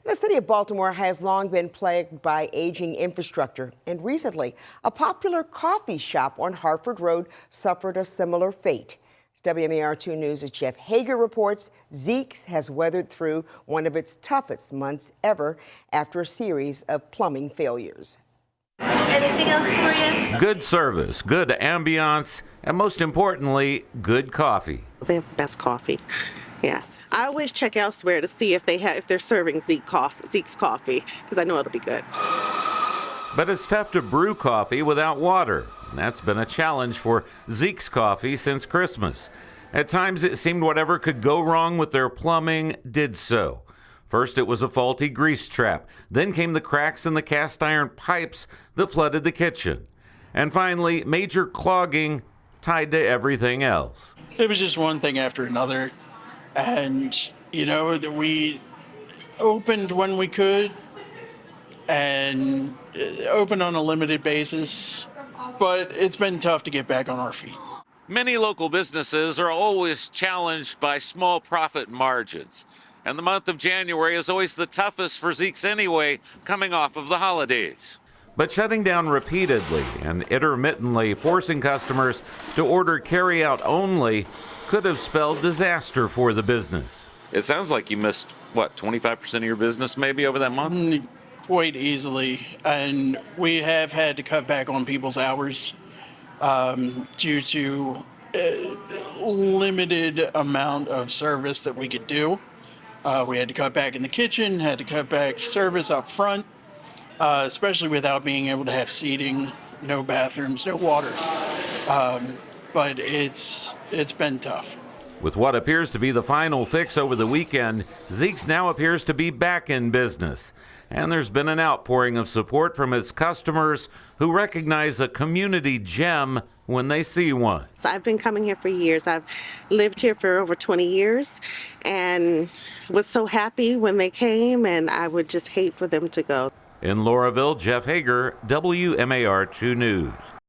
The city of Baltimore has long been plagued by aging infrastructure, and recently, a popular coffee shop on Hartford Road suffered a similar fate. As WMAR2 News' Jeff Hager reports, Zeke has weathered through one of its toughest months ever after a series of plumbing failures. Anything else for you? Good service, good ambiance, and most importantly, good coffee. They have the best coffee. Yeah. I always check elsewhere to see if they're serving Zeke's coffee, because I know it'll be good. But it's tough to brew coffee without water. And that's been a challenge for Zeke's Coffee since Christmas. At times it seemed whatever could go wrong with their plumbing did so. First it was a faulty grease trap. Then came the cracks in the cast iron pipes that flooded the kitchen. And finally, major clogging tied to everything else. It was just one thing after another. And, that we opened when we could and opened on a limited basis. But it's been tough to get back on our feet. Many local businesses are always challenged by small profit margins. And the month of January is always the toughest for Zeke's anyway, coming off of the holidays. But shutting down repeatedly and intermittently forcing customers to order carry-out only could have spelled disaster for the business. It sounds like you missed, 25% of your business maybe over that month? Quite easily. And we have had to cut back on people's hours due to limited amount of service that we could do. We had to cut back in the kitchen, had to cut back service up front, especially without being able to have seating, no bathrooms, no water. But it's been tough. With what appears to be the final fix over the weekend, Zeke's now appears to be back in business. And there's been an outpouring of support from its customers who recognize a community gem when they see one. So I've been coming here for years. I've lived here for over 20 years and was so happy when they came, and I would just hate for them to go. In Lauraville, Jeff Hager, WMAR2 News.